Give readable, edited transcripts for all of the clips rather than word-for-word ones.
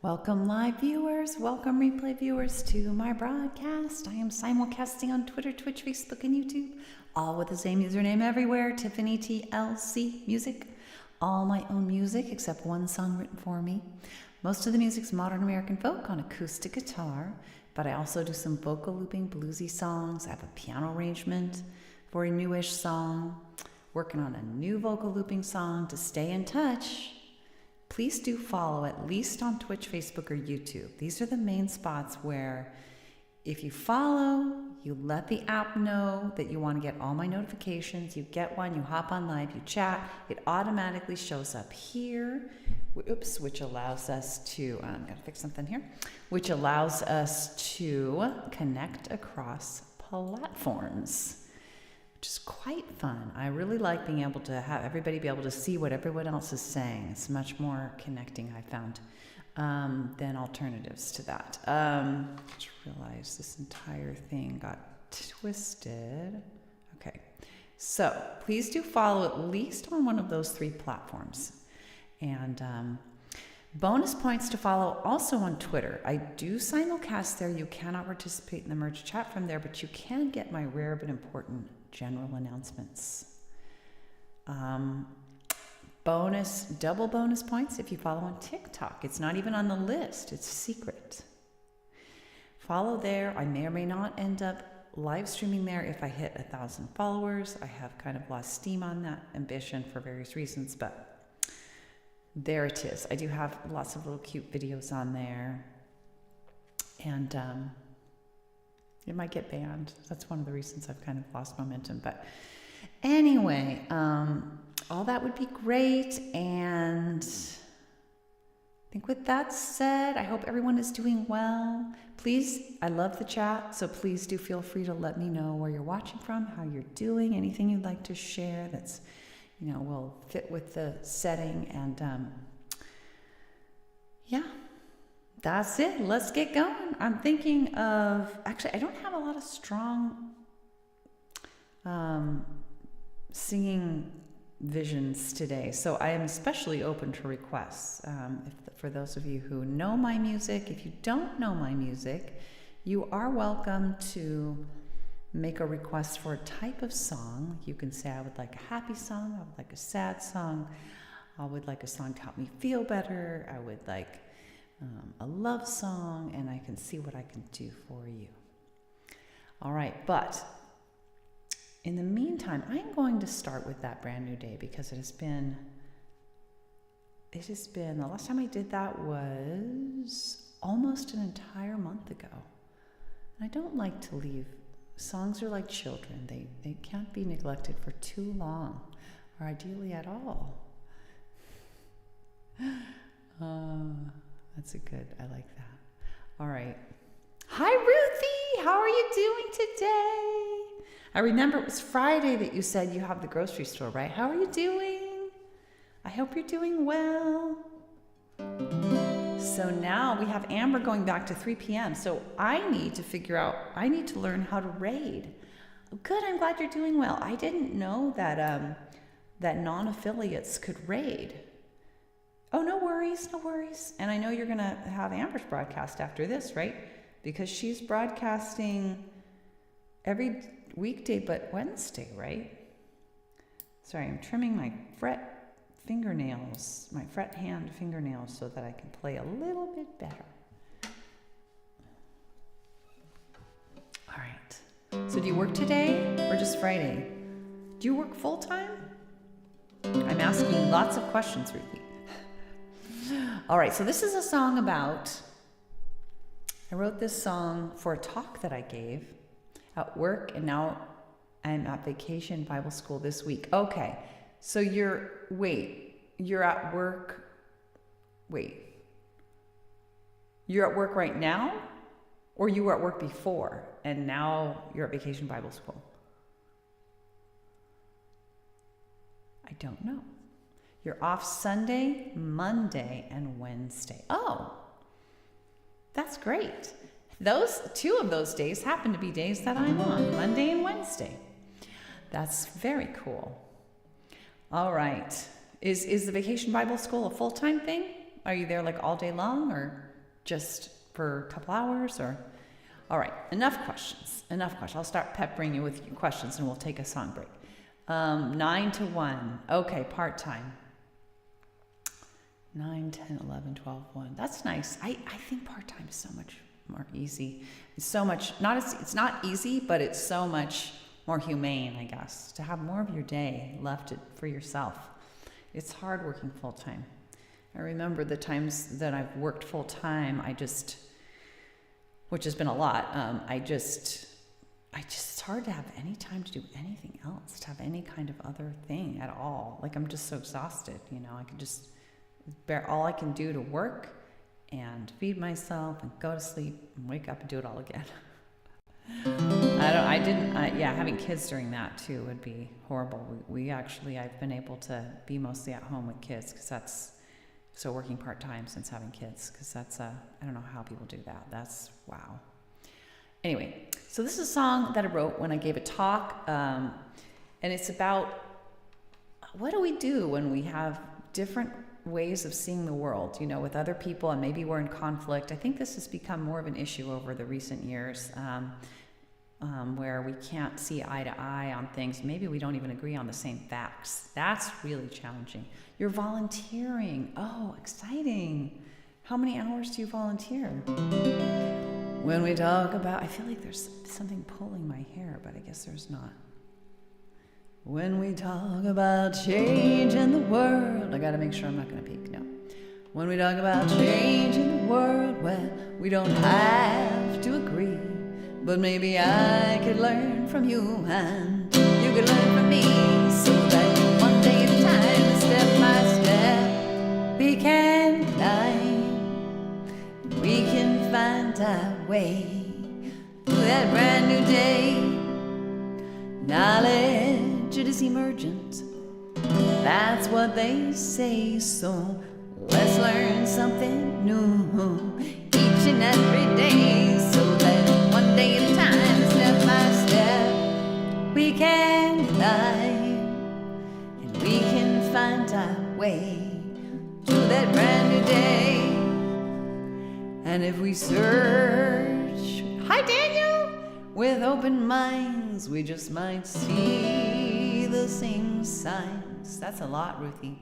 Welcome live viewers, welcome replay viewers to my broadcast. I am simulcasting on Twitter, Twitch, Facebook, and YouTube, all with the same username everywhere, Tiffany TLC Music. All my own music except one song written for me. Most of the music's modern American folk on acoustic guitar, but I also do some vocal looping, bluesy songs. I have a piano arrangement for a newish song, working on a new vocal looping song. To stay in touch, please do follow at least on Twitch, Facebook, or YouTube. These are the main spots where if you follow, you let the app know that you want to get all my notifications. You get one, you hop on live, you chat. It automatically shows up here, which allows us to, I'm going to fix something here, which allows us to connect across platforms, which is quite fun. I really like being able to have everybody be able to see what everyone else is saying. It's much more connecting, I found, than alternatives to that. Just realized this entire thing got twisted. Okay, so please do follow at least on one of those three platforms. And bonus points to follow also on Twitter. I do simulcast there. You cannot participate in the merge chat from there, but you can get my rare but important general announcements. Double bonus points if you follow on TikTok. It's not even on the list. It's secret. Follow there. I may or may not end up live streaming there if I hit 1,000 followers. I have kind of lost steam on that ambition for various reasons, but there it is. I do have lots of little cute videos on there, and it might get banned. That's one of the reasons I've kind of lost momentum. But anyway, all that would be great. And I think with that said, I hope everyone is doing well. Please, I love the chat, so please do feel free to let me know where you're watching from, how you're doing, anything you'd like to share that's, will fit with the setting. And yeah. That's it. Let's get going. I'm thinking of, actually, I don't have a lot of strong singing visions today, so I am especially open to requests. For those of you who know my music, if you don't know my music, you are welcome to make a request for a type of song. You can say, I would like a happy song, I would like a sad song, I would like a song to help me feel better, I would like a love song, and I can see what I can do for you. All right, but in the meantime, I'm going to start with That Brand New Day because it has been, the last time I did that was almost an entire month ago. And I don't like to leave, songs are like children. They can't be neglected for too long, or ideally at all. That's a good, I like that. All right. Hi, Ruthie. How are you doing today? I remember it was Friday that you said you have the grocery store, right? How are you doing? I hope you're doing well. So now we have Amber going back to 3 p.m. So I need to learn how to raid. Good, I'm glad you're doing well. I didn't know that, that non-affiliates could raid. Oh, no worries, no worries. And I know you're going to have Amber's broadcast after this, right? Because she's broadcasting every weekday but Wednesday, right? Sorry, I'm trimming my fret hand fingernails so that I can play a little bit better. All right. So do you work today or just Friday? Do you work full time? I'm asking lots of questions, Ruthie. All right, so this is a song about, I wrote this song for a talk that I gave at work, and now I'm at Vacation Bible School this week. Okay, so you're at work right now, or you were at work before, and now you're at Vacation Bible School? I don't know. You're off Sunday, Monday, and Wednesday. Oh, that's great. Two of those days happen to be days that I'm on, Monday and Wednesday. That's very cool. All right. Is the Vacation Bible School a full-time thing? Are you there like all day long, or just for a couple hours or? All right, enough questions. I'll start peppering you with questions and we'll take a song break. 9 to 1. Okay, part-time. 9, 10, 11, 12, 1. That's nice. I think part-time is so much more easy. It's so much, it's not easy, but it's so much more humane, I guess, to have more of your day left for yourself. It's hard working full-time. I remember the times that I've worked full-time, which has been a lot, it's hard to have any time to do anything else, to have any kind of other thing at all. Like, I'm just so exhausted, I can just all I can do to work and feed myself and go to sleep and wake up and do it all again. Having kids during that too would be horrible. I've been able to be mostly at home with kids because working part-time since having kids, because I don't know how people do that. That's wow. Anyway, so this is a song that I wrote when I gave a talk, and it's about what do we do when we have different ways of seeing the world, with other people, and maybe we're in conflict. I think this has become more of an issue over the recent years, where we can't see eye to eye on things. Maybe we don't even agree on the same facts. That's really challenging. You're volunteering. Oh, exciting. How many hours do you volunteer? When we talk about, I feel like there's something pulling my hair, but I guess there's not. When we talk about change in the world, I gotta make sure I'm not gonna peek, no. When we talk about change in the world, well, we don't have to agree, but maybe I could learn from you and you could learn from me, so that one day at a time, step by step, we can climb, we can find our way to that brand new day. Knowledge, it is emergent, that's what they say, so let's learn something new each and every day, so that one day at a time, step by step, we can climb, and we can find our way to that brand new day. And if we search, hi Daniel, with open minds, we just might see the same signs. That's a lot, Ruthie.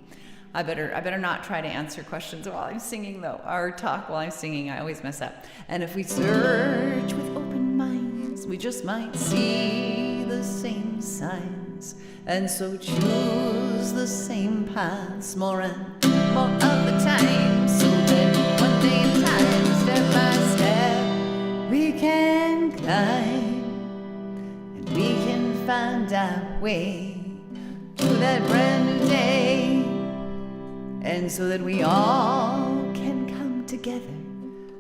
I better not try to answer questions while I'm singing though, or talk while I'm singing. I always mess up. And if we search with open minds, we just might see the same signs, and so choose the same paths more and more of the time, so that one day at a time, step by step, we can climb, and we can find our way to that brand new day. And so that we all can come together,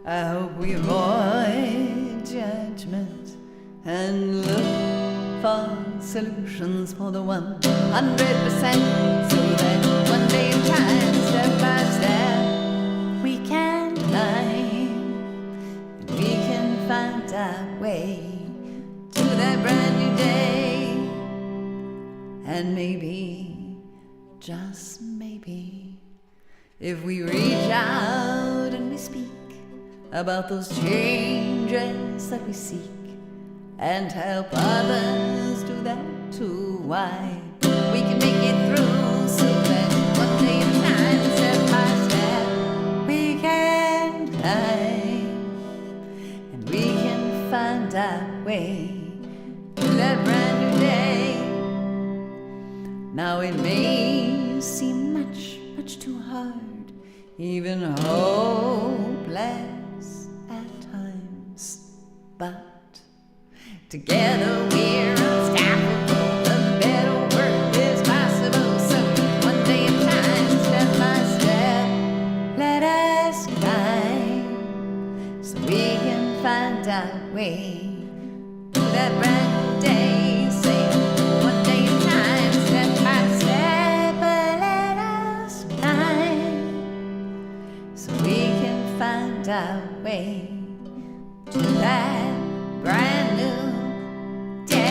I hope we avoid judgment and look for solutions for the 100%, so that one day at a time, step by step, we can climb, and we can find our way to that brand new day. And maybe, just maybe, if we reach out and we speak about those changes that we seek, and help others do that too, why, we can make it through, so that one day at a time, step by step, we can climb, and we can find our way to that brand new day. Now it may seem much too hard, even hopeless at times, but together we're unstoppable. The better world is possible, so one day at a time, step by step, let us climb, so we can find our way to that brand new day. Say one day at a time, step by step, let us climb, so we can find our way to that brand new day.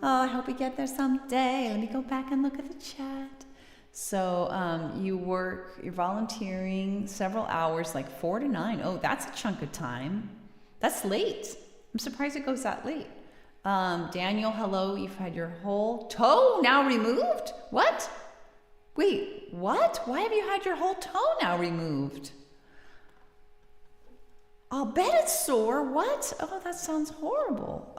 Oh, I hope we get there someday. Let me go back and look at the chat. So you're volunteering several hours, like 4 to 9. Oh, that's a chunk of time. That's late. I'm surprised it goes that late. Daniel, hello. You've had your whole toe now removed? What? Wait, what? Why have you had your whole toe now removed? I'll bet it's sore. What? Oh, that sounds horrible.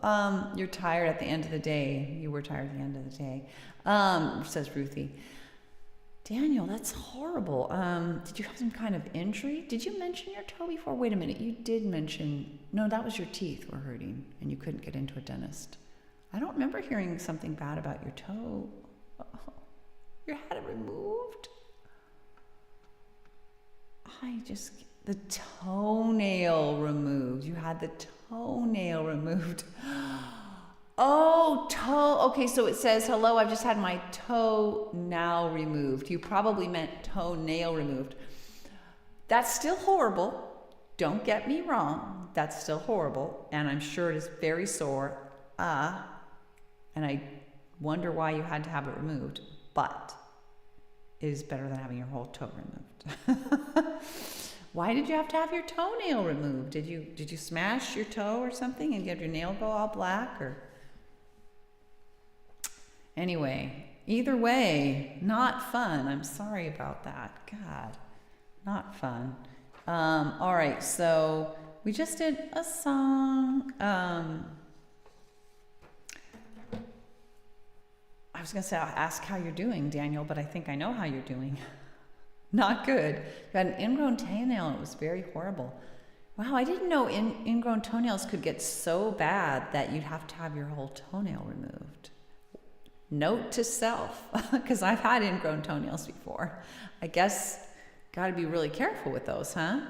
You're tired at the end of the day. You were tired at the end of the day, says Ruthie. Daniel, that's horrible. Did you have some kind of injury? Did you mention your toe before? Wait a minute. You did mention... No, that was your teeth were hurting and you couldn't get into a dentist. I don't remember hearing something bad about your toe. Oh, you had it removed? The toenail removed. You had the toenail removed. Oh, toe. Okay, so it says, hello, I've just had my toe now removed. You probably meant toenail removed. That's still horrible. Don't get me wrong. That's still horrible. And I'm sure it is very sore. And I wonder why you had to have it removed. But it is better than having your whole toe removed. Why did you have to have your toenail removed? Did you smash your toe or something and get your nail go all black? Or anyway, either way, not fun. I'm sorry about that. God, not fun. All right, so we just did a song. I was gonna say, I'll ask how you're doing, Daniel, but I think I know how you're doing. Not good. You had an ingrown toenail and it was very horrible. Wow, I didn't know ingrown toenails could get so bad that you'd have to have your whole toenail removed. Note to self, because I've had ingrown toenails before. I guess got to be really careful with those, huh?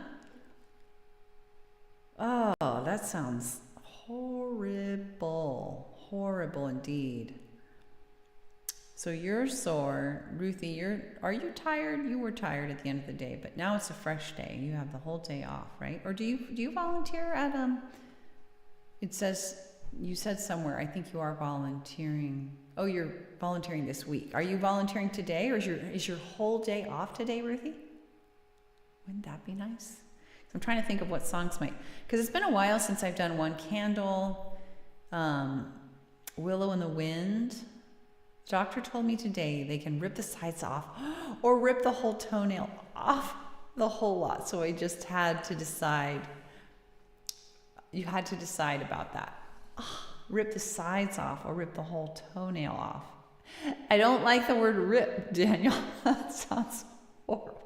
Oh, that sounds horrible. Horrible indeed. So you're sore. Ruthie, are you tired? You were tired at the end of the day, but now it's a fresh day. You have the whole day off, right? Or do you volunteer at it says you said somewhere, I think you are volunteering. Oh, you're volunteering this week. Are you volunteering today, or is your whole day off today, Ruthie? Wouldn't that be nice? I'm trying to think of what songs might, because it's been a while since I've done One Candle, Willow in the Wind. The doctor told me today they can rip the sides off or rip the whole toenail off, the whole lot. So I just had to decide. You had to decide about that. Rip the sides off or rip the whole toenail off. I don't like the word rip, Daniel. That sounds horrible.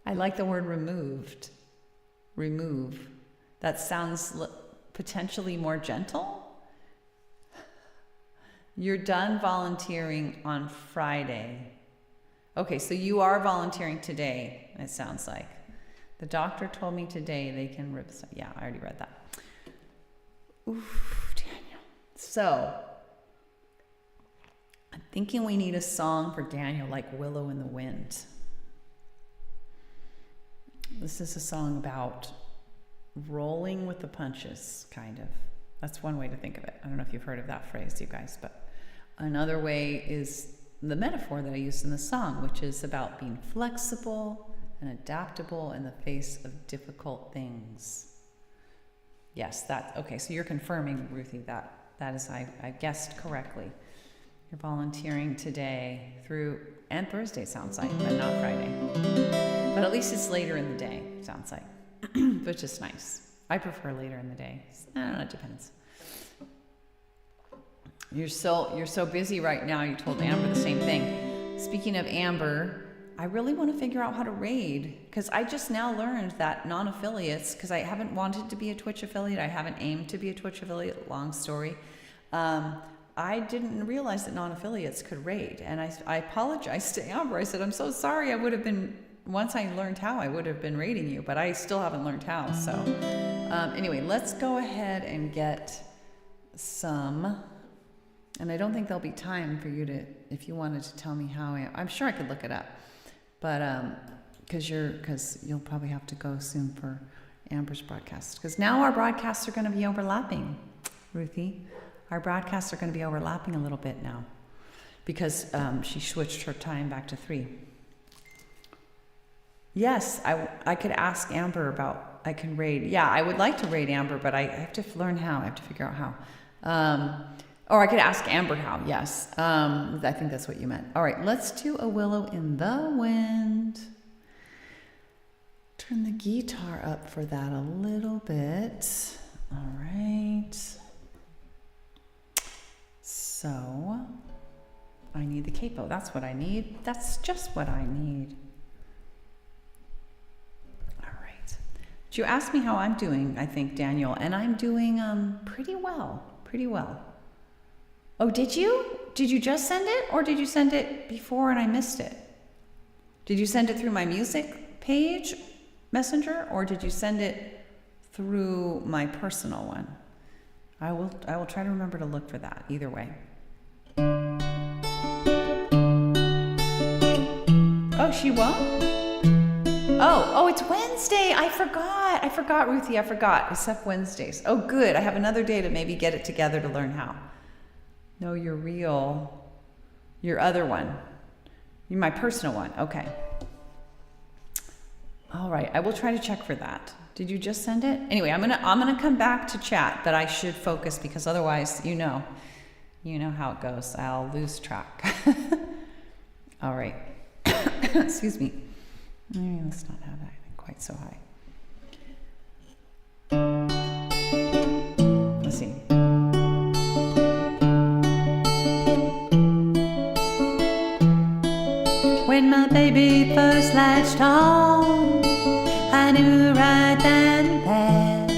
I like the word removed. Remove. That sounds potentially more gentle. You're done volunteering on Friday. Okay, so you are volunteering today, it sounds like. The doctor told me today they can rip. Yeah, I already read that. Oof, Daniel. So, I'm thinking we need a song for Daniel like Willow in the Wind. This is a song about rolling with the punches, kind of. That's one way to think of it. I don't know if you've heard of that phrase, you guys, but another way is the metaphor that I used in the song, which is about being flexible and adaptable in the face of difficult things. Yes, okay, so you're confirming, Ruthie, that is, I guessed correctly. You're volunteering today and Thursday, sounds like, but not Friday. But at least it's later in the day, sounds like, which is nice. I prefer later in the day. I don't know, it depends. You're so busy right now. You told Amber the same thing. Speaking of Amber, I really want to figure out how to raid, because I just now learned that non-affiliates, because I haven't wanted to be a Twitch affiliate, I haven't aimed to be a Twitch affiliate, long story. I didn't realize that non-affiliates could raid, and I apologized to Amber. I said, I'm so sorry. Once I learned how, I would have been raiding you, but I still haven't learned how. So anyway, let's go ahead and get some, and I don't think there'll be time for you to, if you wanted to tell me how, I'm sure I could look it up, but because you'll probably have to go soon for Amber's broadcast, because now our broadcasts are going to be overlapping, Ruthie. Our broadcasts are going to be overlapping a little bit now because she switched her time back to 3. Yes, I could ask Amber about, I can raid. Yeah, I would like to raid Amber, but I have to learn how. I have to figure out how. Or I could ask Amber how, yes. I think that's what you meant. All right, let's do A Willow in the Wind. Turn the guitar up for that a little bit. All right. So, I need the capo. That's what I need. That's just what I need. You asked me how I'm doing, I think, Daniel, and I'm doing pretty well. Oh, did you? Did you just send it, or did you send it before and I missed it? Did you send it through my music page, Messenger, or did you send it through my personal one? I will try to remember to look for that, either way. Oh, she won't? Oh, it's Wednesday. I forgot, Ruthie. I forgot. Except Wednesdays. Oh, good. I have another day to maybe get it together to learn how. No, your other one. My personal one. Okay. All right. I will try to check for that. Did you just send it? Anyway, I'm gonna come back to chat, but I should focus because otherwise, you know how it goes. I'll lose track. All right. Excuse me. Let's not have that quite so high. Let's see. When my baby first latched on, I knew right then and there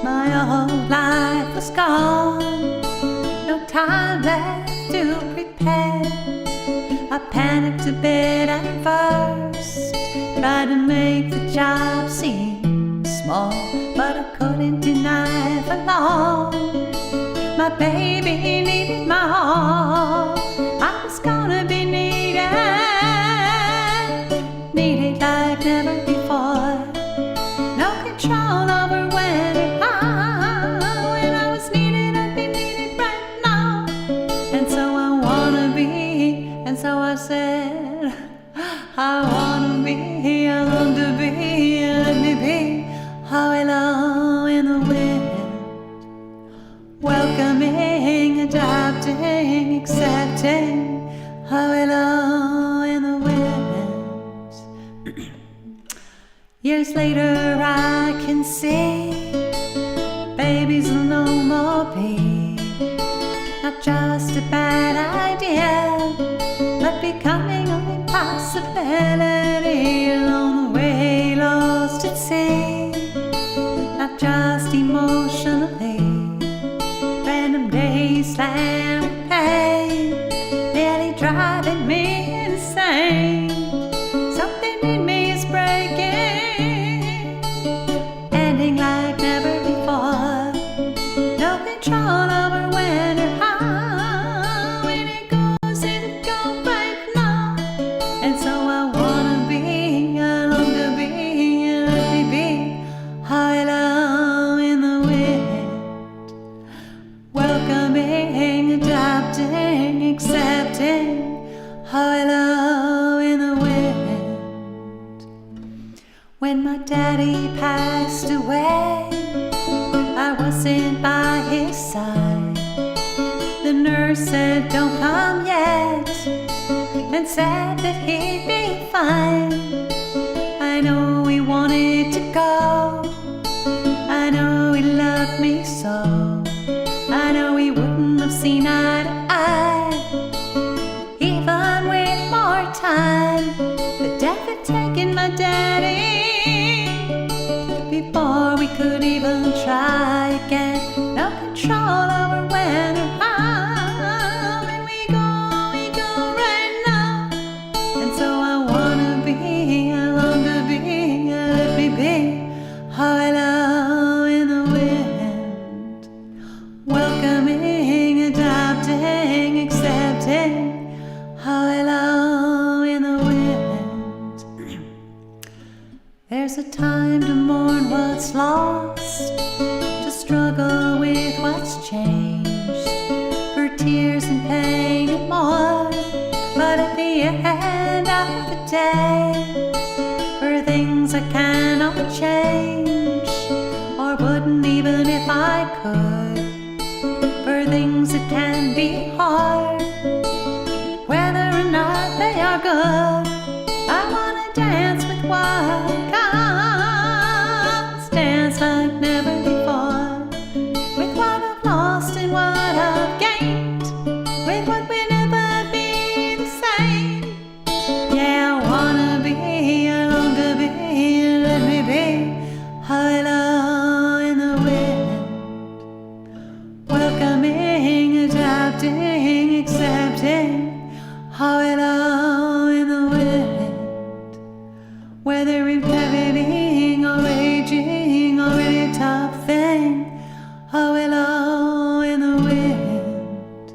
my whole life was gone. No time left to prepare. I panicked a bit at first, tried to make the job seem small, but I couldn't deny for long. My baby needed my all. I was gonna be needed like never before. No control over when or how. When I was needed, I'd be needed right now. And so I wanna be, and so I said, I wanna be, I long to be, let me be, how hello in the wind, welcoming, adapting, accepting, how hello in the wind. Years later I can see, babies will no more be, not just a bad idea, but becoming only possibility. Along the way lost at sea, not just emotionally, random days slam with pain, nearly driving me insane. Something in me is breaking, ending like never before. No control over when or how. When it goes, it goes right now. And so I wanna be, I long to be, let me be, high low in the wind, welcoming, adapting, accepting, high low in the wind. When my daddy passed away, I wasn't by his side. The nurse said, don't come yet, and said that he'd be fine. I know he wanted to go, I know he loved me so, I know he wouldn't have seen eye to eye, even with more time. The death had taken my daddy before we could even try again. No control over when or how. When we go right now. And so I wanna be, I long to be, let me be, high low in the wind, welcoming, adapting, accepting, high low in the wind. There's a time to mourn what's lost, to struggle with what's changed, day for things I cannot change, or wouldn't even if I could, for things that can be hard, whether or not they are good. I wanna dance with what comes, dance like never before, with what I've lost and what I've gained, with what will never be the same. Yeah, I wanna be, I long to be, let me be, hello in the wind, welcoming, adapting, accepting, hello in the wind, whether it's heavy or raging or any tough thing, hello in the wind.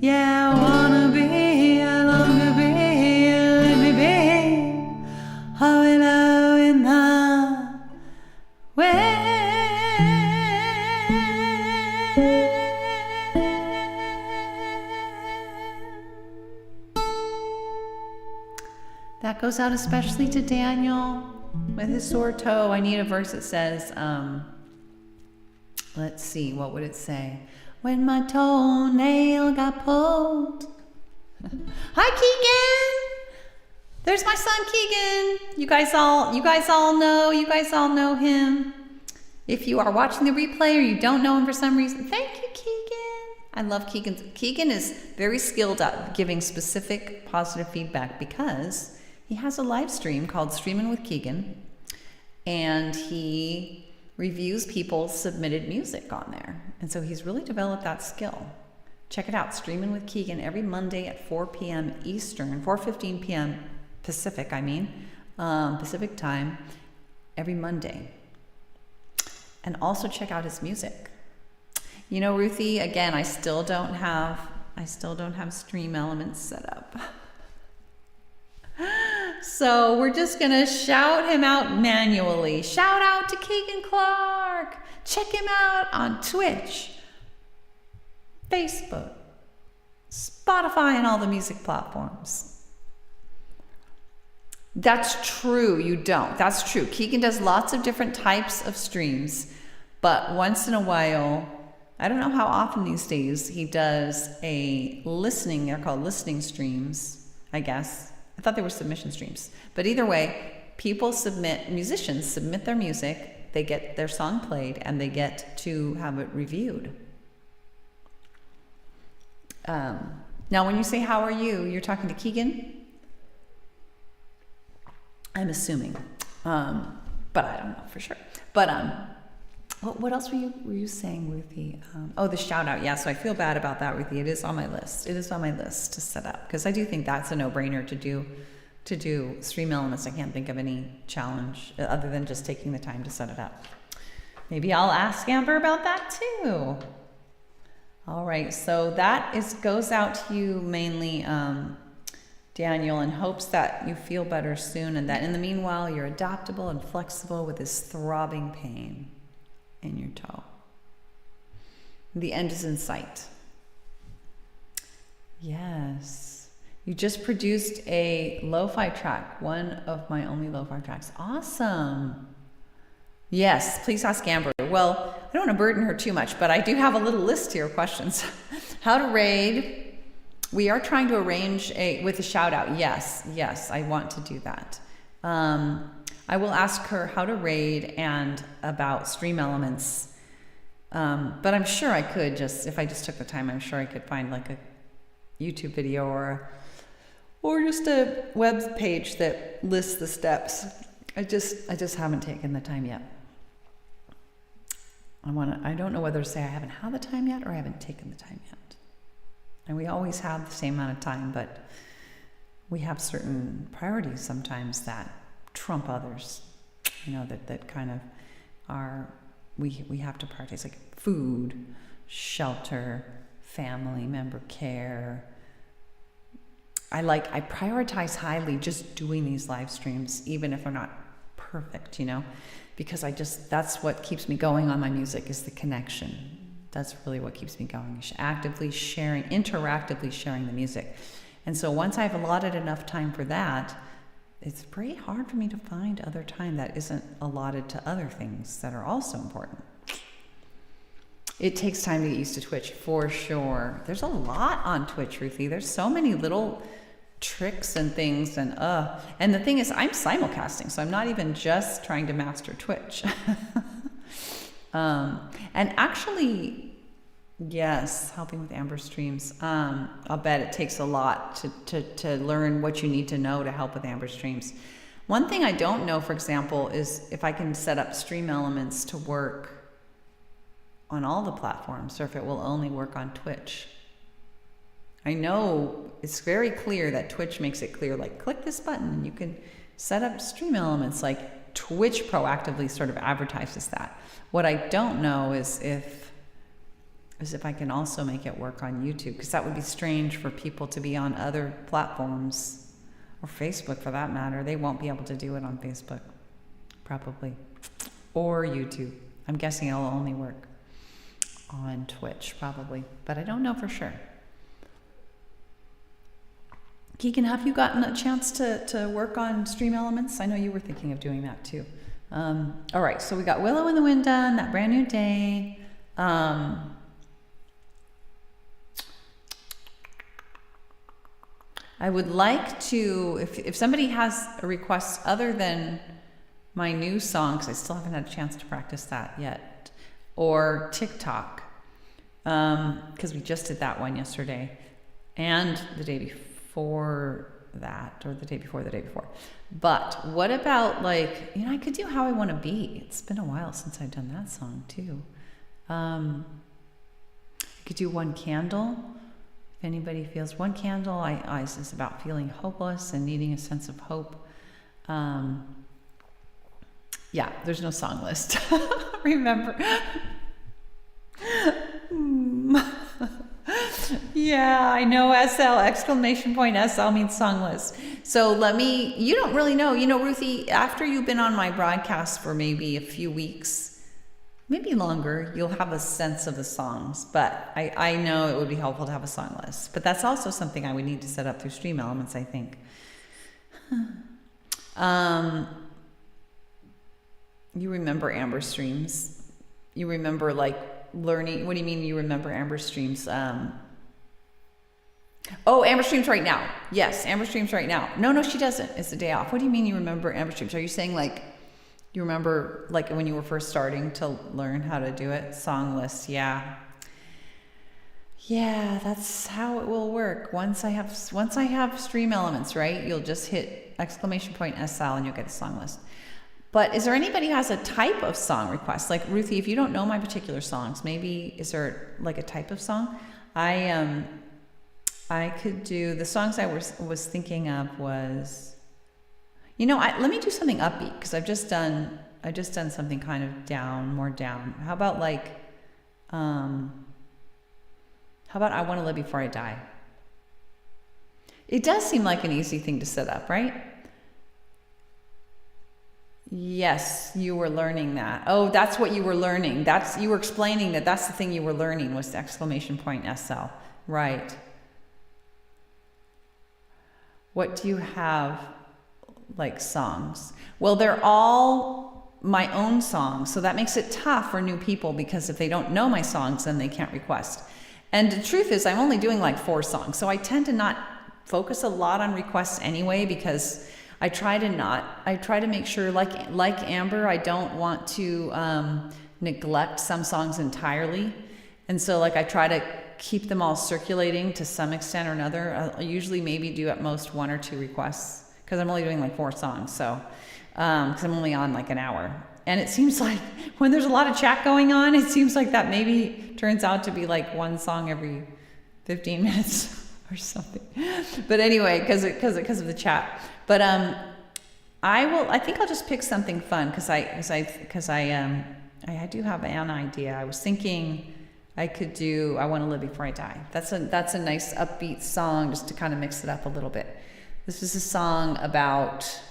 Yeah, I wanna be, I long to be, let me be, hello in the wind. That goes out especially to Daniel with his sore toe. I need a verse that says, let's see, what would it say? When my toenail got pulled. Hi, Keegan! There's my son, Keegan. You guys all know him. If you are watching the replay or you don't know him for some reason, thank you, Keegan. I love Keegan. Keegan is very skilled at giving specific positive feedback because he has a live stream called Streaming with Keegan, and he reviews people's submitted music on there. And so he's really developed that skill. Check it out, Streaming with Keegan, every Monday at 4 p.m. Eastern, 4:15 p.m. Pacific, Pacific time, every Monday. And also check out his music. You know, Ruthie, again, I still don't have Stream Elements set up. So we're just gonna shout him out manually. Shout out to Keegan Clark. Check him out on Twitch, Facebook, Spotify, and all the music platforms. That's true, you don't. That's true. Keegan does lots of different types of streams, but once in a while, I don't know how often these days, he does a listening, they're called listening streams, I guess. I thought they were submission streams. But either way, musicians submit their music, they get their song played, and they get to have it reviewed. Now, when you say, how are you, you're talking to Keegan? I'm assuming. But I don't know for sure. But what else were you saying, Ruthie? The shout out. Yeah, so I feel bad about that, Ruthie. It is on my list. It is on my list to set up because I do think that's a no-brainer to do Stream Elements. I can't think of any challenge other than just taking the time to set it up. Maybe I'll ask Amber about that too. All right, so that goes out to you mainly, Daniel, in hopes that you feel better soon and that in the meanwhile you're adaptable and flexible with this throbbing pain in your toe. The end is in sight. Yes. You just produced a lo-fi track, one of my only lo-fi tracks. Awesome. Yes, please ask Amber. Well, I don't want to burden her too much, but I do have a little list here of questions. How to raid. We are trying to arrange with a shout out. Yes, I want to do that. I will ask her how to raid and about Stream Elements. But I'm sure I could if I just took the time, I'm sure I could find like a YouTube video or just a web page that lists the steps. I just haven't taken the time yet. I don't know whether to say I haven't had the time yet or I haven't taken the time yet. And we always have the same amount of time, but we have certain priorities sometimes that trump others, that kind of we have to prioritize, like food, shelter, family member care. I prioritize highly just doing these live streams, even if they're not perfect, because that's what keeps me going on my music is the connection. That's really what keeps me going. Interactively sharing the music. And so once I've allotted enough time for that, it's pretty hard for me to find other time that isn't allotted to other things that are also important. It takes time to get used to Twitch, for sure. There's a lot on Twitch, Ruthie. There's so many little tricks and things, and the thing is, I'm simulcasting, so I'm not even just trying to master Twitch. And actually, yes, helping with Amber streams. I'll bet it takes a lot to learn what you need to know to help with Amber streams. One thing I don't know, for example, is if I can set up Stream Elements to work on all the platforms, or if it will only work on Twitch. I know it's very clear that Twitch makes it clear, like, click this button and you can set up Stream Elements. Like, Twitch proactively sort of advertises that. What I don't know is if I can also make it work on YouTube, because that would be strange for people to be on other platforms, or Facebook for that matter. They won't be able to do it on Facebook, probably, or YouTube. I'm guessing it'll only work on Twitch, probably, but I don't know for sure. Keegan, have you gotten a chance to work on Stream Elements? I know you were thinking of doing that too. All right, so we got Willow in the Wind done, That Brand New Day. I would like to, if somebody has a request other than my new song, because I still haven't had a chance to practice that yet, or TikTok, because we just did that one yesterday, and the day before that, or the day before. But what about, like, I could do How I Want to Be. It's been a while since I've done that song too. I could do One Candle. If anybody feels One Candle, is about feeling hopeless and needing a sense of hope. Yeah, there's no song list. Remember. Yeah, I know. SL, exclamation point SL means song list. So you don't really know. Ruthie, after you've been on my broadcast for maybe a few weeks, maybe longer, you'll have a sense of the songs. But I know it would be helpful to have a song list. But that's also something I would need to set up through Stream Elements, I think. You remember Amber streams. You remember, like, learning. What do you mean you remember Amber streams? Amber streams right now. Yes, Amber streams right now. No, she doesn't. It's the day off. What do you mean you remember Amber streams? Are you saying, like, you remember, like, when you were first starting to learn how to do it? Song lists, yeah. Yeah, that's how it will work. Once I have Stream Elements, right? You'll just hit exclamation point SL and you'll get a song list. But is there anybody who has a type of song request? Like, Ruthie, if you don't know my particular songs, maybe is there, like, a type of song? I could do, the songs I was thinking of was, let me do something upbeat, because I've just done something kind of more down. How about, like, I Want to Live Before I Die? It does seem like an easy thing to set up, right? Yes, you were learning that. Oh, that's what you were learning. You were explaining that's the thing you were learning, was the exclamation point SL. Right. What do you have, like, songs? Well, they're all my own songs, so that makes it tough for new people, because if they don't know my songs, then they can't request. And the truth is, I'm only doing like 4 songs, so I tend to not focus a lot on requests anyway, because I try to make sure, like Amber, I don't want to neglect some songs entirely. And so, like, I try to keep them all circulating to some extent or another. I'll usually maybe do at most 1 or 2 requests, because I'm only doing like 4 songs. So, because I'm only on like an hour. And it seems like when there's a lot of chat going on, it seems like that maybe turns out to be like 1 song every 15 minutes or something. But anyway, because of the chat. But I think I'll just pick something fun, because I do have an idea. I was thinking I could do I Want to Live Before I Die. That's a nice upbeat song, just to kind of mix it up a little bit. This is a song about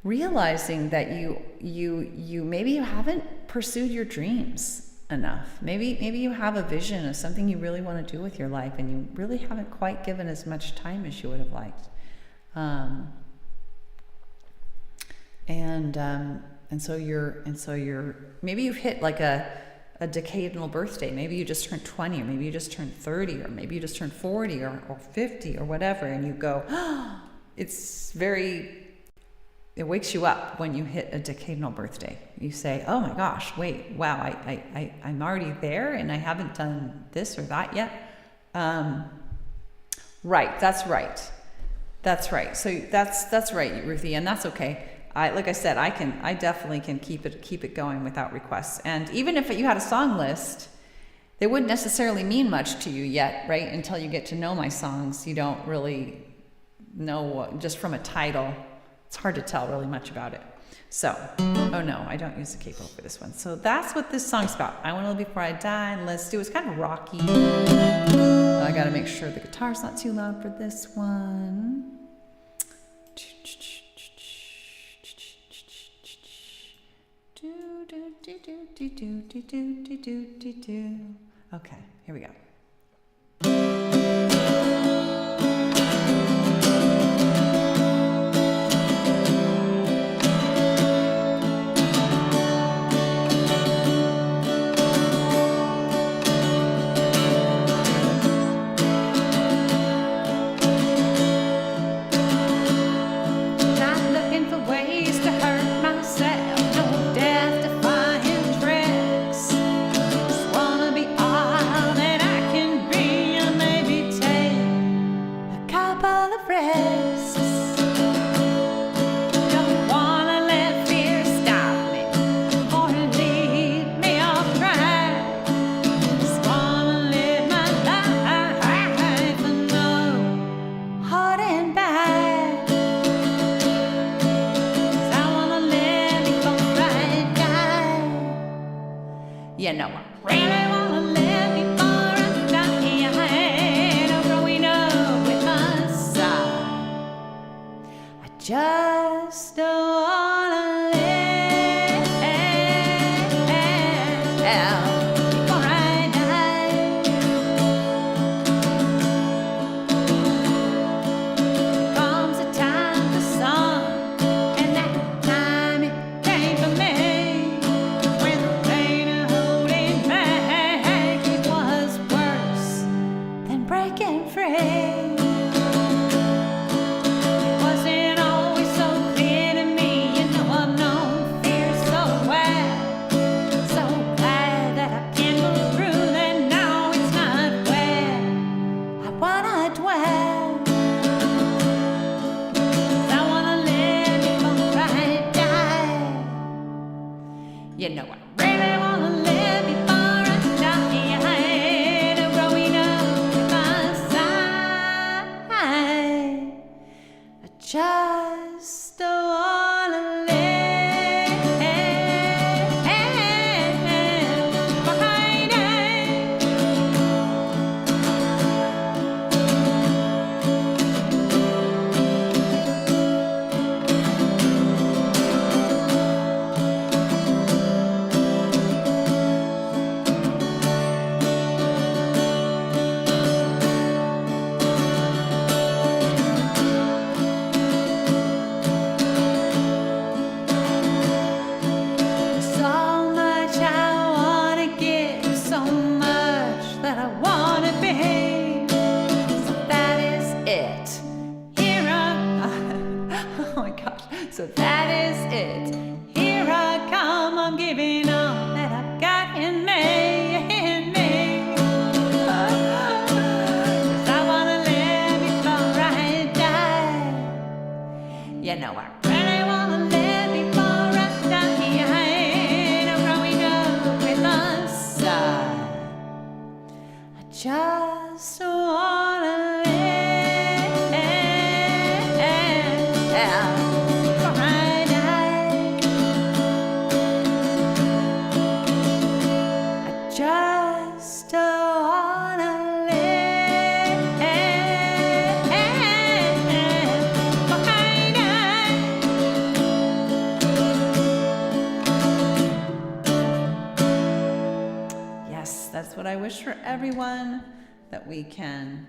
realizing that you maybe you haven't pursued your dreams enough. Maybe you have a vision of something you really want to do with your life, and you really haven't quite given as much time as you would have liked. and so you're maybe you've hit like a decadal birthday. Maybe you just turned 20, or maybe you just turned 30, or maybe you just turned 40 or 50 or whatever, and you go, oh, it wakes you up when you hit a decadal birthday. You say, oh my gosh, wait, wow, I'm already there and I haven't done this or that yet. Right, that's right. So that's right, Ruthie, and that's okay. Like I said, I definitely can keep it going without requests. And even if you had a song list, they wouldn't necessarily mean much to you yet, right? Until you get to know my songs, you don't really know what, just from a title. It's hard to tell really much about it. So, oh no, I don't use the capo for this one. So that's what this song's about. I Want to Live Before I Die. Let's do. It's kind of rocky. I got to make sure the guitar's not too loud for this one. Okay, here we go. You know I really wanna live before I die. No growing up with my side. I just don't wanna live before I die. Comes a time for sun, and that time it came for me. Breaking free. It wasn't always so clear to me. You know I've known fear so well. So glad that I can move through that now it's not where I wanna dwell. 'Cause I wanna live before I die. You know I really wanna live before I die. Just don't wanna live behind it. So that is it. Here I come, I'm giving all that I've got in me, 'Cause I wanna live before I die. You know I really wanna live before I die. I'm growing up with a sigh. I just wanna live. Just wanna live behind it. Yes, that's what I wish for everyone, that we can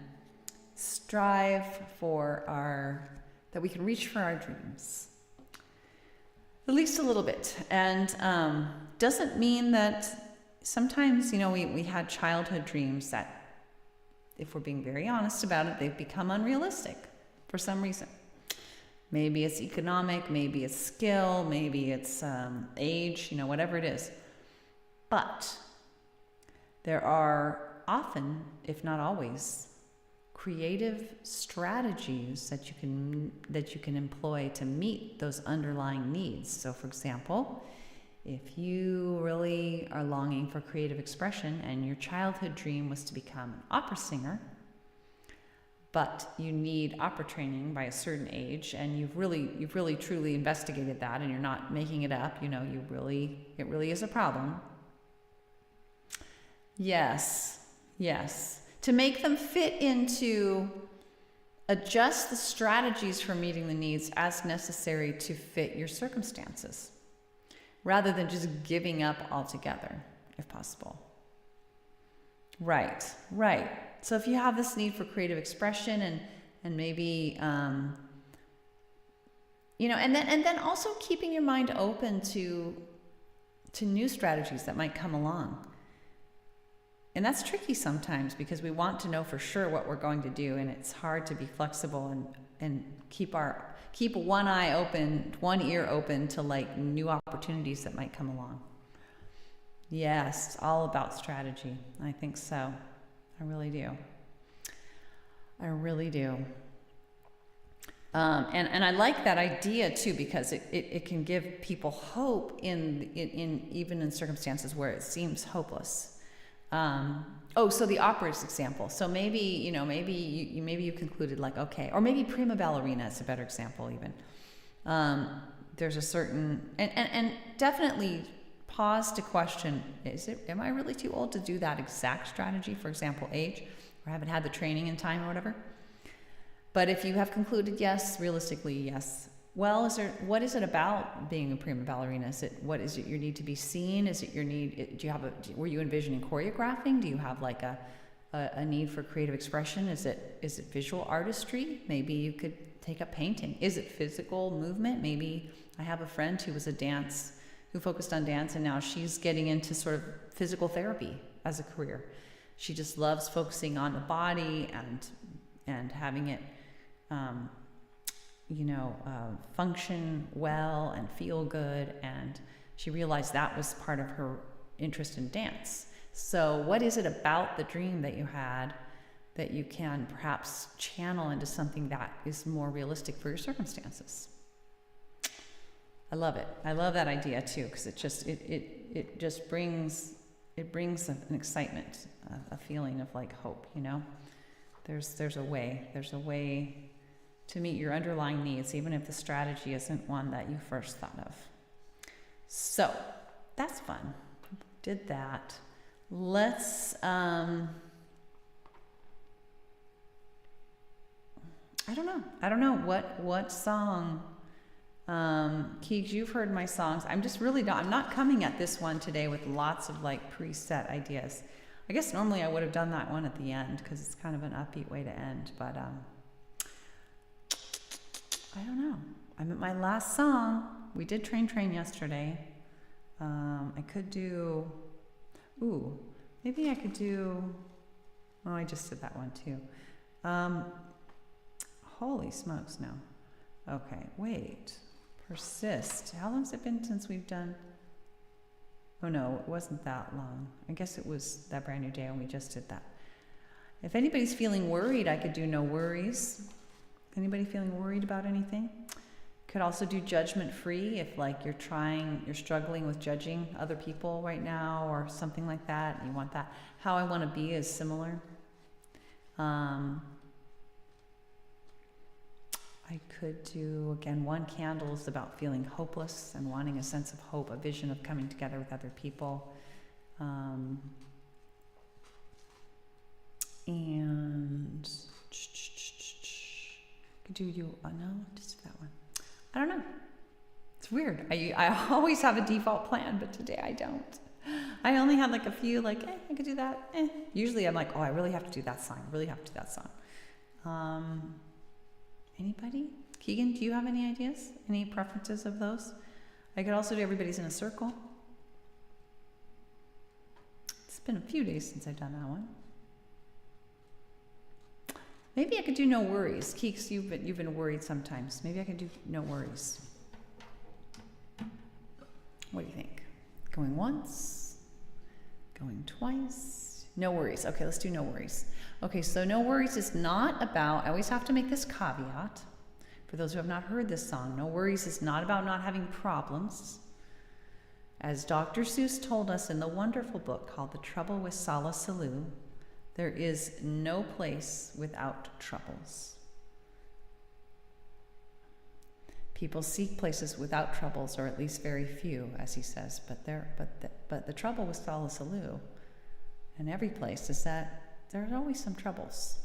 strive for that we can reach for our dreams. At least a little bit. And doesn't mean that sometimes, we had childhood dreams that, if we're being very honest about it, they've become unrealistic for some reason. Maybe it's economic, maybe it's skill, maybe it's age, whatever it is. But there are often, if not always, creative strategies that you can employ to meet those underlying needs. So, for example, if you really are longing for creative expression and your childhood dream was to become an opera singer, but you need opera training by a certain age, and you've really truly investigated that, and you're not making it up, it really is a problem. Yes. To make them fit into, adjust the strategies for meeting the needs as necessary to fit your circumstances, rather than just giving up altogether, if possible. Right. So if you have this need for creative expression and maybe, and then also keeping your mind open to new strategies that might come along. And that's tricky sometimes because we want to know for sure what we're going to do, and it's hard to be flexible and keep one eye open, one ear open to like new opportunities that might come along. Yes, it's all about strategy. I think so. I really do. And I like that idea too, because it can give people hope in even in circumstances where it seems hopeless. So the opera's example. So maybe you concluded like, okay, or maybe prima ballerina is a better example even. There's a certain, and definitely pause to question, am I really too old to do that exact strategy? For example, age, or haven't had the training in time or whatever. But if you have concluded yes, realistically, yes. Well, what is it about being a prima ballerina? What is it your need to be seen? Is it your need, were you envisioning choreographing? Do you have like a need for creative expression? Is it visual artistry? Maybe you could take up painting. Is it physical movement? Maybe I have a friend who focused on dance, and now she's getting into sort of physical therapy as a career. She just loves focusing on the body and having it, function well and feel good. And she realized that was part of her interest in dance. So what is it about the dream that you had that you can perhaps channel into something that is more realistic for your circumstances? I love it. I love that idea too, because it just brings an excitement, a feeling of like hope. There's a way to meet your underlying needs, even if the strategy isn't one that you first thought of. So that's fun. Did that. Let's, I don't know what song, Keegs, you've heard my songs. I'm not coming at this one today with lots of like preset ideas. I guess normally I would have done that one at the end because it's kind of an upbeat way to end, but I don't know. I'm at my last song. We did Train yesterday. I could do, maybe I could do, I just did that one too. Holy smokes, no. Okay, wait. Persist. How long has it been since we've done? Oh no, it wasn't that long. I guess it was that brand new day when we just did that. If anybody's feeling worried, I could do No Worries. Anybody feeling worried about anything? Could also do Judgment Free if like you're struggling with judging other people right now or something like that. And you want that. How I Want to Be is similar. I could do, again, One Candle is about feeling hopeless and wanting a sense of hope, a vision of coming together with other people. And could do no, just that one. I don't know. It's weird. I always have a default plan, but today I don't. I only had like a few, like, I could do that. Usually I'm like, I really have to do that song. Anybody? Keegan, do you have any ideas? Any preferences of those? I could also do Everybody's in a Circle. It's been a few days since I've done that one. Maybe I could do No Worries. Keeks, you've been worried sometimes. Maybe I could do No Worries. What do you think? Going once? Going twice? No Worries. Okay, let's do No Worries. Okay, so No Worries is not about, I always have to make this caveat. For those who have not heard this song, No Worries is not about not having problems. As Dr. Seuss told us in the wonderful book called The Trouble with Sala Saloo, there is no place without troubles. People seek places without troubles, or at least very few, as he says. But the trouble with Sala Saloo, in every place, is that there's always some troubles.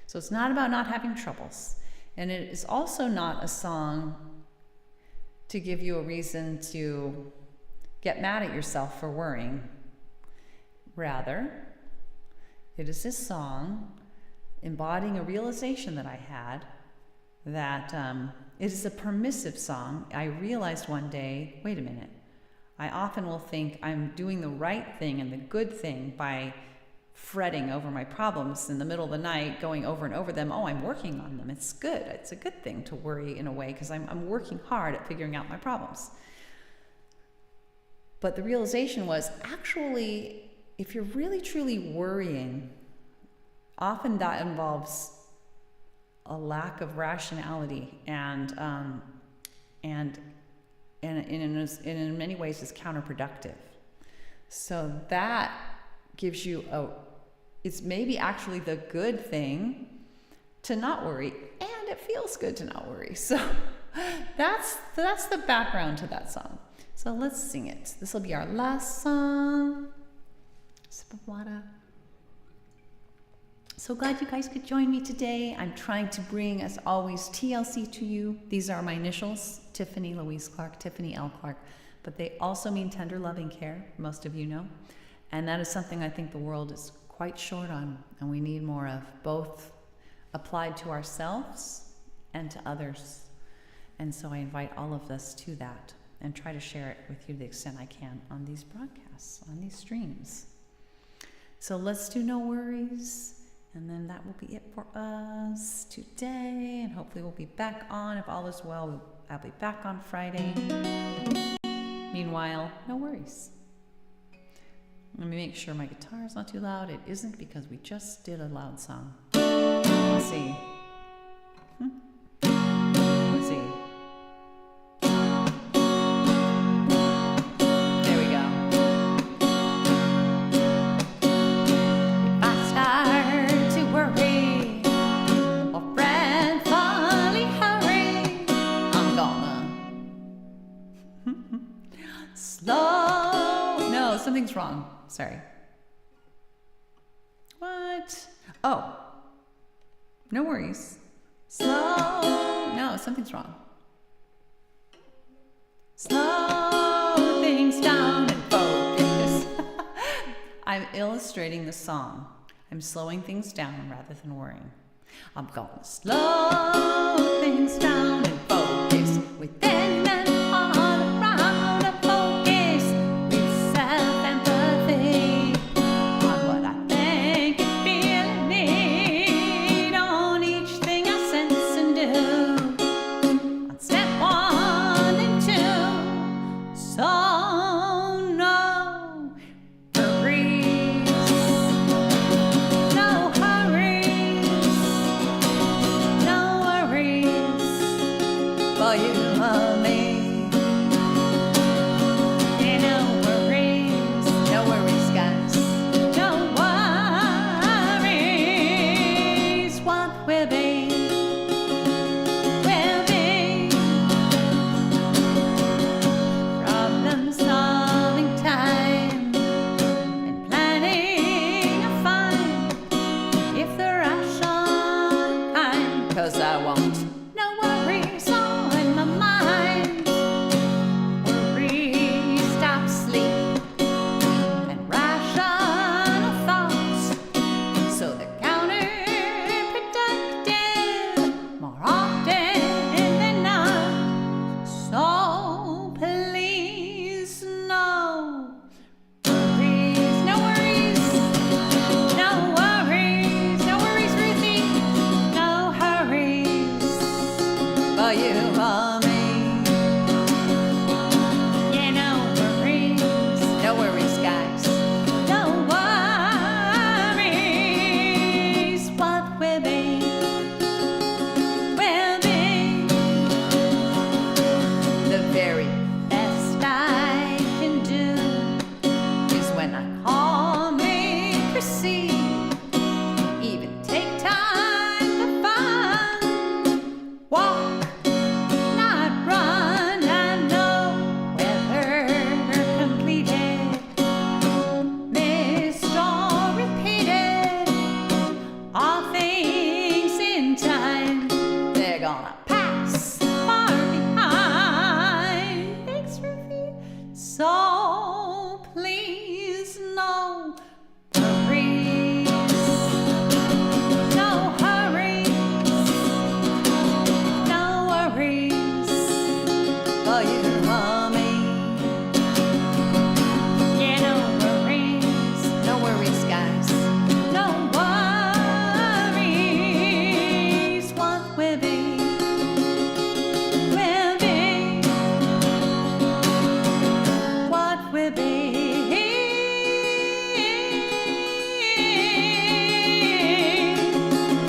So it's not about not having troubles. And it is also not a song to give you a reason to get mad at yourself for worrying. Rather, it is this song embodying a realization that I had that it is a permissive song. I realized one day, wait a minute, I often will think I'm doing the right thing and the good thing by fretting over my problems in the middle of the night, going over and over them. Oh, I'm working on them. It's good. It's a good thing to worry in a way because I'm working hard at figuring out my problems. But the realization was actually, if you're really truly worrying, often that involves a lack of rationality and in many ways is counterproductive. So that gives you it's maybe actually the good thing to not worry, and it feels good to not worry. So that's the background to that song. So let's sing it. This will be our last song. Sip of water. So glad you guys could join me today. I'm trying to bring, as always, TLC to you. These are my initials, Tiffany Louise Clark, Tiffany L. Clark, but they also mean tender loving care, most of you know. And that is something I think the world is quite short on, and we need more of, both applied to ourselves and to others. And so I invite all of us to that and try to share it with you to the extent I can on these broadcasts, on these streams. So let's do No Worries, and then that will be it for us today, and hopefully we'll be back on. If all is well, I'll be back on Friday. Meanwhile, no worries. Let me make sure my guitar is not too loud. It isn't, because we just did a loud song. Let's see. Let's see. There we go. If I start to worry or frantically hurry, I'm gonna slow. No, something's wrong. Sorry. What? Oh. No worries. Slow. No, something's wrong. Slow things down and focus. I'm illustrating the song. I'm slowing things down rather than worrying. I'm going to slow things down and focus within and all around the focus with self-empathy on what I think and feel and need on each thing I sense and do on step 1 and 2. So no worries, no hurries, no worries for you or me. Yeah, no worries guys, no worries. What will be, will be. Problem solving time and planning a fine if the rational kind, 'cause I want no worries on my mind. for you or me. Yeah, no worries, guys. No worries. What will be, will be the very best I can do is when I calmly proceed. Even take time for fun. Walk, not run. I know whether completed, missed or repeated, all things in time, they're gonna pass far behind. Thanks, Ruthie. So please, no worries, no hurries, no worries for you or me. Yeah, no worries, guys. No worries. What will be, will be. What will be,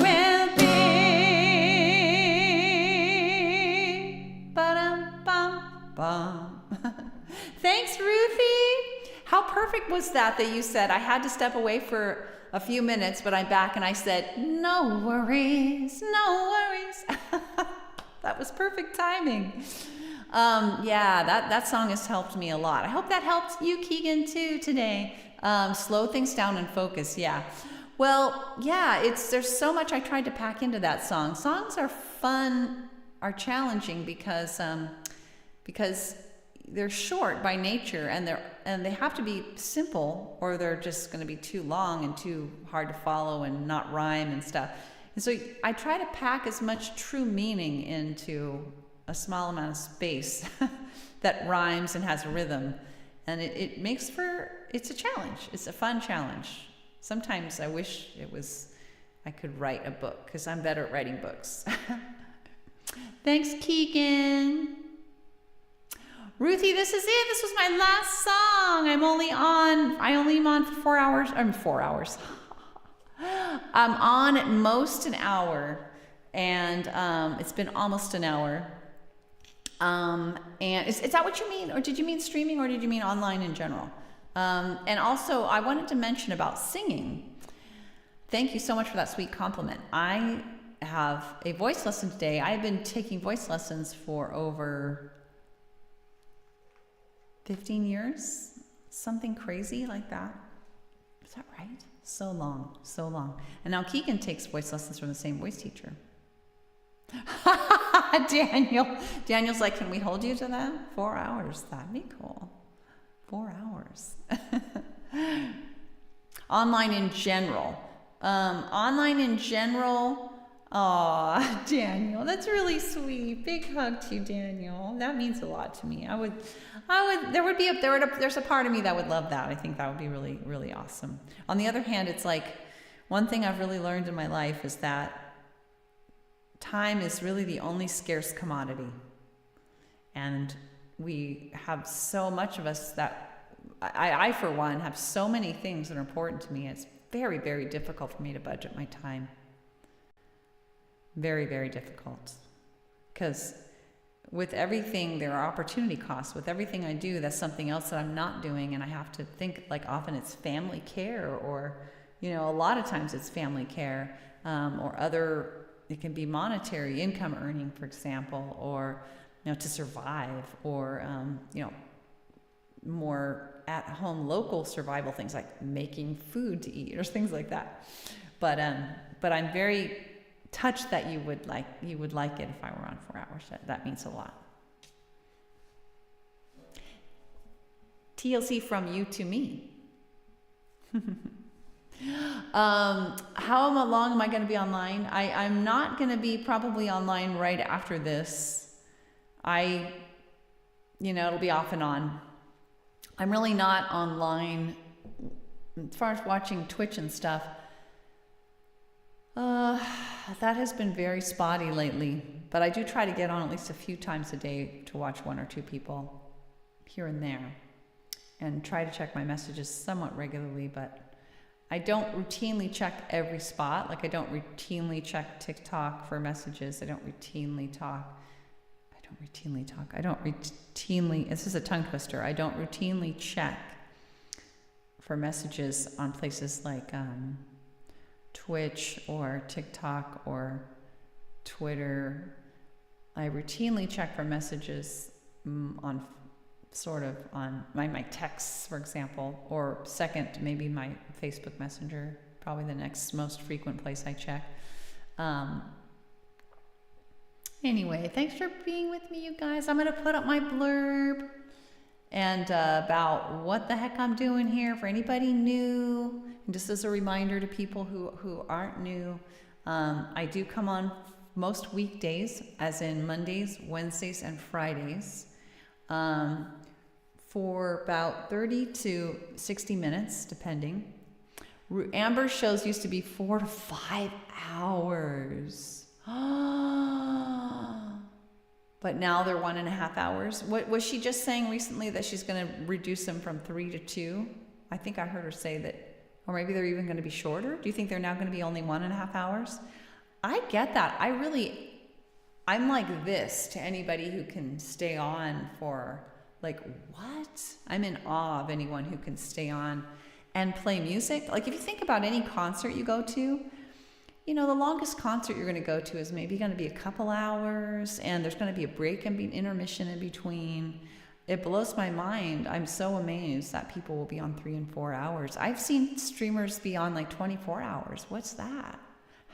will be. Ba-dum-bum-bum. Thanks, Ruthie. How perfect was that you said I had to step away for a few minutes, but I'm back and I said, no worries, no worries. That was perfect timing. Yeah, that song has helped me a lot. I hope that helped you, Keegan, too, today. Slow things down and focus, yeah. Well, yeah, there's so much I tried to pack into that song. Songs are fun, are challenging because they're short by nature, and they have to be simple, or they're just going to be too long and too hard to follow and not rhyme and stuff. And so I try to pack as much true meaning into a small amount of space that rhymes and has rhythm, and it's a challenge. It's a fun challenge. Sometimes I wish I could write a book, because I'm better at writing books. Thanks, Keegan. Ruthie, this is it. This was my last song. I only am on for 4 hours. 4 hours. I'm on at most an hour, and it's been almost an hour. And is that what you mean? Or did you mean streaming, or did you mean online in general? And also, I wanted to mention about singing. Thank you so much for that sweet compliment. I have a voice lesson today. I've been taking voice lessons for over 15 years, something crazy like that. Is that right? So long. And now Keegan takes voice lessons from the same voice teacher. Daniel's like, can we hold you to that? 4 hours. That'd be cool. 4 hours. Online in general. Aw, Daniel, that's really sweet. Big hug to you, Daniel. That means a lot to me. There's a part of me that would love that. I think that would be really, really awesome. On the other hand, it's like, one thing I've really learned in my life is that time is really the only scarce commodity. And we have so much of us that, I for one, have so many things that are important to me. It's very, very difficult for me to budget my time. Very, very difficult. Because with everything, there are opportunity costs. With everything I do, that's something else that I'm not doing, and I have to think, like, often it's family care, or, a lot of times it's family care, or other, it can be monetary income earning, for example, or, to survive, or, more at-home local survival things like making food to eat or things like that. But I'm very touched that you would like it if I were on 4 hours. That means a lot. TLC from you to me. How long am I going to be online? I'm not going to be probably online right after this. It'll be off and on. I'm really not online as far as watching Twitch and stuff. Uh, that has been very spotty lately, but I do try to get on at least a few times a day to watch one or two people here and there and try to check my messages somewhat regularly, but I don't routinely check every spot. Like I don't routinely check TikTok for messages. I don't routinely, this is a tongue twister. I don't routinely check for messages on places like Twitch or TikTok or Twitter. I routinely check for messages on my texts, for example, or second, maybe my Facebook Messenger, probably the next most frequent place I check. Anyway, thanks for being with me, you guys. I'm going to put up my blurb and about what the heck I'm doing here for anybody new. And just as a reminder to people who aren't new, I do come on most weekdays, as in Mondays, Wednesdays, and Fridays, for about 30 to 60 minutes, depending. Amber's shows used to be 4 to 5 hours. But now they're 1.5 hours. What was she just saying recently, that she's going to reduce them from 3 to 2? I think I heard her say that, or maybe they're even going to be shorter. Do you think they're now going to be only 1.5 hours? I get that. I'm like this to anybody who can stay on for, like, what? I'm in awe of anyone who can stay on and play music. Like, if you think about any concert you go to, you know, the longest concert you're going to go to is maybe going to be a couple hours, and there's going to be a break and an intermission in between. It blows my mind. I'm so amazed that people will be on 3 and 4 hours. I've seen streamers be on like 24 hours. What's that?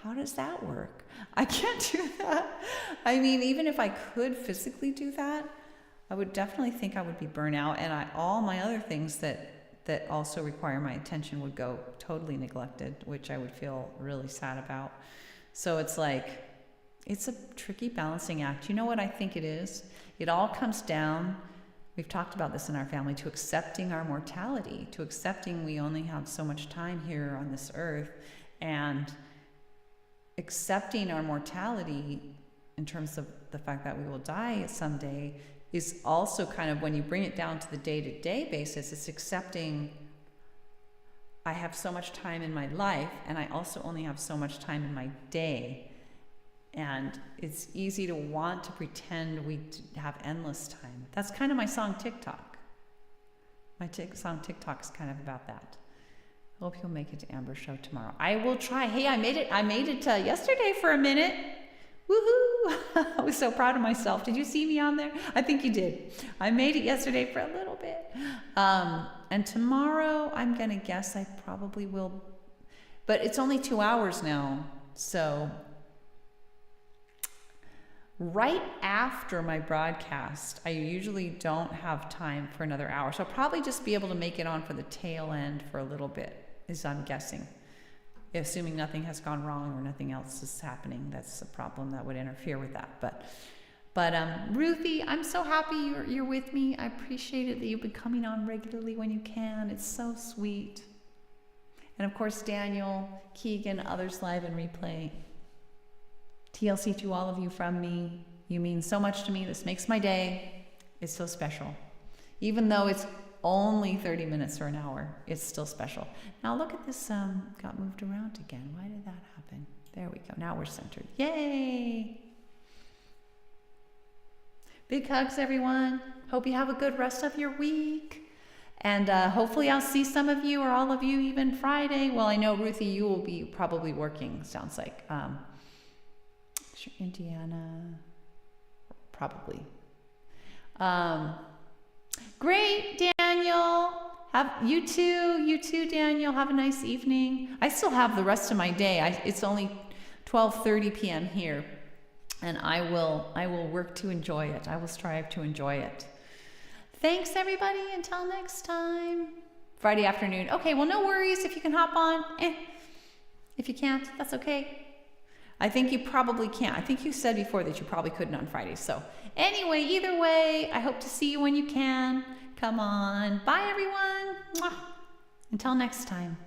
How does that work? I can't do that. I mean, even if I could physically do that, I would definitely think I would be burnt out, and all my other things that also require my attention would go totally neglected, which I would feel really sad about. So it's like, it's a tricky balancing act. You know what I think it is? It all comes down, we've talked about this in our family, to accepting our mortality, to accepting we only have so much time here on this earth, and accepting our mortality in terms of the fact that we will die someday is also kind of, when you bring it down to the day-to-day basis, it's accepting I have so much time in my life, and I also only have so much time in my day. And it's easy to want to pretend we have endless time. That's kind of my song TikTok. My song TikTok is kind of about that. I hope you'll make it to Amber's show tomorrow. I will try. Hey, I made it yesterday for a minute. Woohoo! I was so proud of myself. Did you see me on there? I think you did. I made it yesterday for a little bit. And tomorrow, I'm going to guess I probably will. But it's only 2 hours now. So right after my broadcast, I usually don't have time for another hour. So I'll probably just be able to make it on for the tail end for a little bit, is I'm guessing. Assuming nothing has gone wrong or nothing else is happening, that's a problem that would interfere with that. But Ruthie, I'm so happy you're with me. I appreciate it that you've been coming on regularly when you can. It's so sweet. And of course, Daniel, Keegan, others live and replay. TLC to all of you from me. You mean so much to me. This makes my day. It's so special. Even though it's only 30 minutes or an hour, it's still special. Now look at this, got moved around again. Why did that happen? There we go. Now we're centered. Yay! Big hugs, everyone. Hope you have a good rest of your week. And hopefully I'll see some of you or all of you even Friday. Well, I know, Ruthie, you will be probably working, sounds like. Indiana, probably. Great, Daniel. You too, Daniel. Have a nice evening. I still have the rest of my day. It's only 12:30 p.m. here, and I will work to enjoy it. I will strive to enjoy it. Thanks, everybody. Until next time. Friday afternoon. Okay, well, no worries if you can hop on. If you can't, that's okay. I think you probably can't. I think you said before that you probably couldn't on Fridays. So anyway, either way, I hope to see you when you can. Come on. Bye, everyone. Mwah. Until next time.